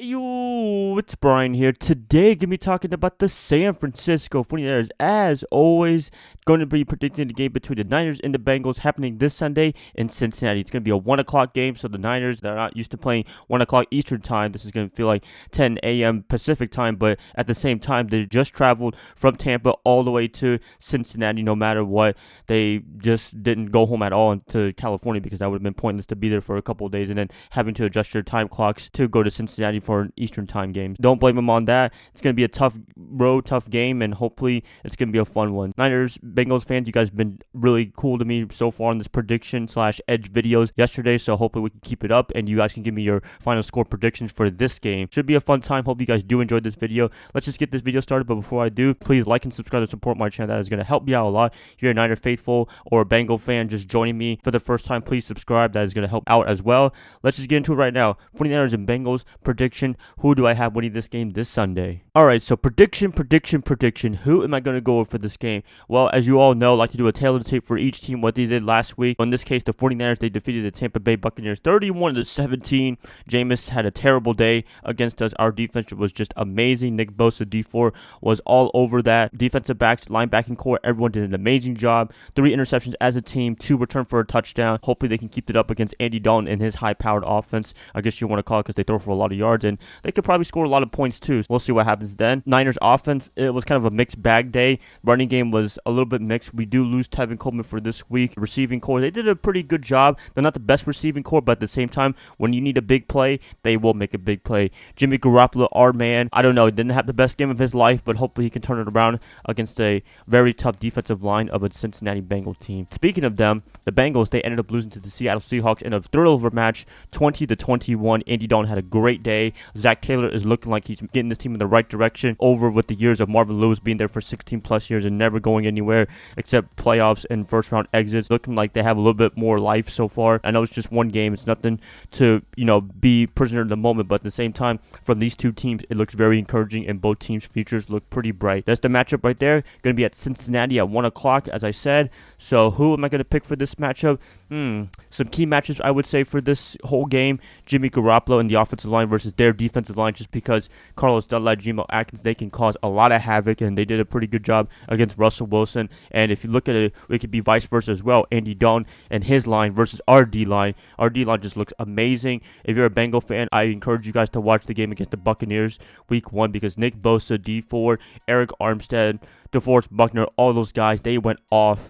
Yo, it's Brian here. Today, gonna be talking about the San Francisco 49ers. As always, going to be predicting the game between the Niners and the Bengals happening this Sunday in Cincinnati. It's gonna be a 1 o'clock game, so the Niners, they're not used to playing 1 o'clock Eastern time. This is gonna feel like 10 a.m. Pacific time, but at the same time, they just traveled from Tampa all the way to Cincinnati. No matter what, they just didn't go home at all to California because that would have been pointless to be there for a couple of days and then having to adjust your time clocks to go to Cincinnati for an Eastern time game. Don't blame them on that. It's going to be a tough game, and hopefully it's going to be a fun one. Niners, Bengals fans, you guys have been really cool to me so far on this prediction / edge videos yesterday, so hopefully we can keep it up and you guys can give me your final score predictions for this game. Should be a fun time. Hope you guys do enjoy this video. Let's just get this video started, but before I do, please like and subscribe to support my channel. That is going to help me out a lot. If you're a Niner faithful or a Bengal fan just joining me for the first time, please subscribe. That is going to help out as well. Let's just get into it right now. 49ers and Bengals prediction. Who do I have winning this game this Sunday? Alright, so prediction. Who am I going to go with for this game? Well, as you all know, I like to do a tailored tape for each team, what they did last week. In this case, the 49ers, they defeated the Tampa Bay Buccaneers 31-17. Jameis had a terrible day against us. Our defense was just amazing. Nick Bosa, D4, was all over that. Defensive backs, linebacking core, everyone did an amazing job. 3 interceptions as a team, 2 return for a touchdown. Hopefully they can keep it up against Andy Dalton and his high-powered offense. I guess you want to call it because they throw for a lot of yards, and they could probably score a lot of points too. We'll see what happens then. Niners offense, it was kind of a mixed bag day. Running game was a little bit mixed. We do lose Tevin Coleman for this week. Receiving core, they did a pretty good job. They're not the best receiving core, but at the same time, when you need a big play, they will make a big play. Jimmy Garoppolo, our man, I don't know, didn't have the best game of his life, but hopefully he can turn it around against a very tough defensive line of a Cincinnati Bengals team. Speaking of them, the Bengals, they ended up losing to the Seattle Seahawks in a thriller match, 20-21. Andy Dalton had a great day. Zac Taylor is looking like he's getting this team in the right direction over with the years of Marvin Lewis being there for 16 plus years and never going anywhere except playoffs and first round exits. Looking like they have a little bit more life so far. I know it's just one game. It's nothing to, be prisoner in the moment, but at the same time, from these two teams, it looks very encouraging and both teams' futures look pretty bright. That's the matchup right there. Going to be at Cincinnati at 1 o'clock, as I said. So who am I going to pick for this matchup? Some key matches I would say for this whole game: Jimmy Garoppolo and the offensive line versus their defensive line, just because Carlos Dunlap, Geno Atkins, they can cause a lot of havoc, and they did a pretty good job against Russell Wilson. And if you look at it, it could be vice versa as well. Andy Dalton and his line versus our D-line. Our D-line just looks amazing. If you're a Bengal fan, I encourage you guys to watch the game against the Buccaneers week 1 because Nick Bosa, D4, Eric Armstead, DeForest Buckner, all those guys, they went off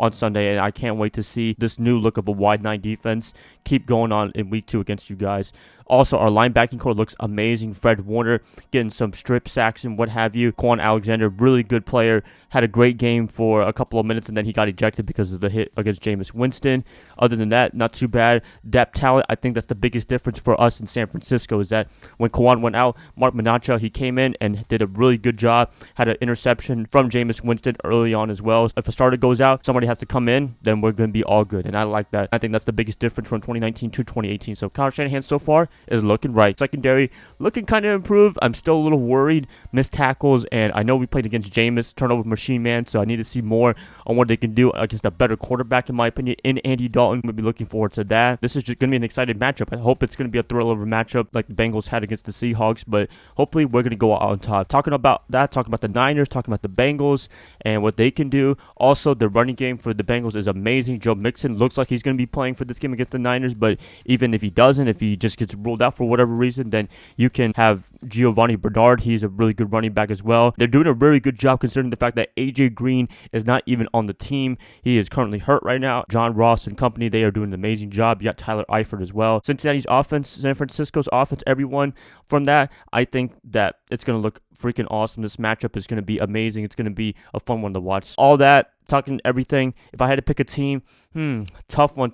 on Sunday, and I can't wait to see this new look of a wide 9 defense keep going on in week 2 against you guys. Also, our linebacking core looks amazing. Fred Warner getting some strip sacks and what have you. Quan Alexander, really good player, had a great game for a couple of minutes, and then he got ejected because of the hit against Jameis Winston. Other than that, not too bad. Depth talent, I think that's the biggest difference for us in San Francisco, is that when Quan went out, Mark Manacha, he came in and did a really good job. Had an interception from Jameis Winston early on as well. If a starter goes out, somebody has to come in, then we're going to be all good, and I like that. I think that's the biggest difference from 2019 to 2018. So Kyle Shanahan so far is looking right. Secondary looking kind of improved. I'm still a little worried. Missed tackles, and I know we played against Jameis, turnover machine man, so I need to see more on what they can do against a better quarterback, in my opinion, in Andy Dalton. I'm going to be looking forward to that. This is just going to be an exciting matchup. I hope it's going to be a thriller matchup like the Bengals had against the Seahawks, but hopefully we're going to go out on top. Talking about that, talking about the Niners, talking about the Bengals and what they can do. Also, the running game for the Bengals is amazing. Joe Mixon looks like he's going to be playing for this game against the Niners, but even if he doesn't, if he just gets ruled out for whatever reason, then you can have Giovanni Bernard. He's a really good running back as well. They're doing a very good job considering the fact that A.J. Green is not even on the team. He is currently hurt right now. John Ross and company, they are doing an amazing job. You got Tyler Eifert as well. Cincinnati's offense, San Francisco's offense, everyone from that, I think that it's going to look freaking awesome. This matchup is going to be amazing. It's going to be a fun one to watch. All that, talking everything, if I had to pick a team, tough one.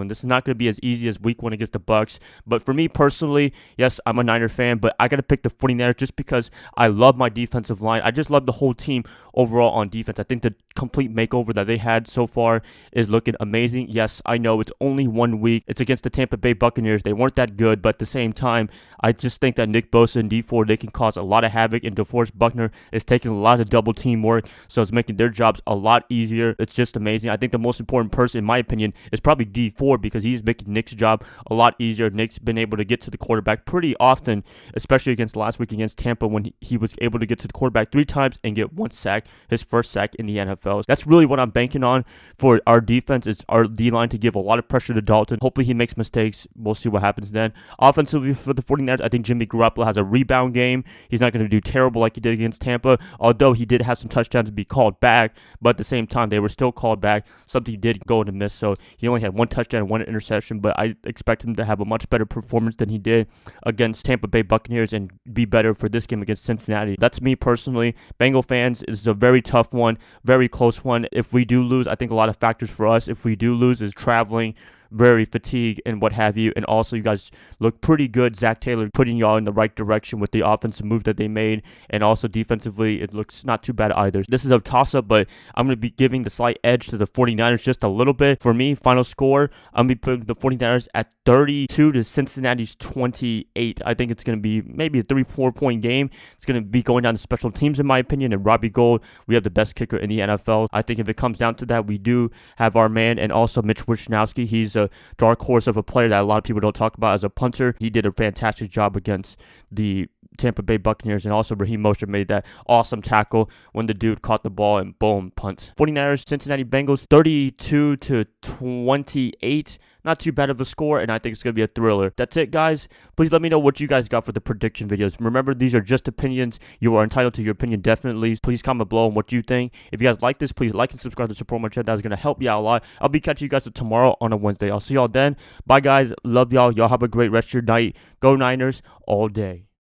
This is not going to be as easy as week 1 against the Bucs. But for me personally, yes, I'm a Niner fan, but I got to pick the 49ers just because I love my defensive line. I just love the whole team overall on defense. I think the complete makeover that they had so far is looking amazing. Yes, I know it's only 1 week. It's against the Tampa Bay Buccaneers. They weren't that good, but at the same time, I just think that Nick Bosa and D4, they can cause a lot of havoc, and DeForest Buckner is taking a lot of double team work, so it's making their jobs a lot easier. It's just amazing. I think the most important person, in my opinion, is probably D4 because he's making Nick's job a lot easier. Nick's been able to get to the quarterback pretty often, especially against last week against Tampa when he was able to get to the quarterback 3 times and get 1 sack, his first sack in the NFL. That's really what I'm banking on for our defense, is our D-line to give a lot of pressure to Dalton. Hopefully he makes mistakes. We'll see what happens then. Offensively for the 49ers, I think Jimmy Garoppolo has a rebound game. He's not going to do terrible like he did against Tampa, although he did have some touchdowns to be called back, but at the same time, they were still called back. Something did go into miss, so he only had 1 touchdown and 1 interception, but I expect him to have a much better performance than he did against Tampa Bay Buccaneers and be better for this game against Cincinnati. That's me personally. Bengal fans, is a very tough one, very close one. If we do lose, I think a lot of factors for us. If we do lose is traveling, very fatigued and what have you, and also you guys look pretty good. Zac Taylor putting y'all in the right direction with the offensive move that they made, and also defensively it looks not too bad either. This is a toss-up, but I'm going to be giving the slight edge to the 49ers just a little bit. For me, final score, I'm going to be putting the 49ers at 32 to Cincinnati's 28. I think it's going to be maybe a 3-4 point game. It's going to be going down to special teams in my opinion, and Robbie Gould, we have the best kicker in the NFL. I think if it comes down to that, we do have our man, and also Mitch Wishnowsky. He's a dark horse of a player that a lot of people don't talk about as a punter. He did a fantastic job against the Tampa Bay Buccaneers, and also Raheem Mostert made that awesome tackle when the dude caught the ball and boom, punt. 49ers, Cincinnati Bengals, 32 to 28. Not too bad of a score, and I think it's going to be a thriller. That's it, guys. Please let me know what you guys got for the prediction videos. Remember, these are just opinions. You are entitled to your opinion, definitely. Please comment below on what you think. If you guys like this, please like and subscribe to support my channel. That is going to help me out a lot. I'll be catching you guys tomorrow on a Wednesday. I'll see y'all then. Bye, guys. Love y'all. Y'all have a great rest of your night. Go Niners all day.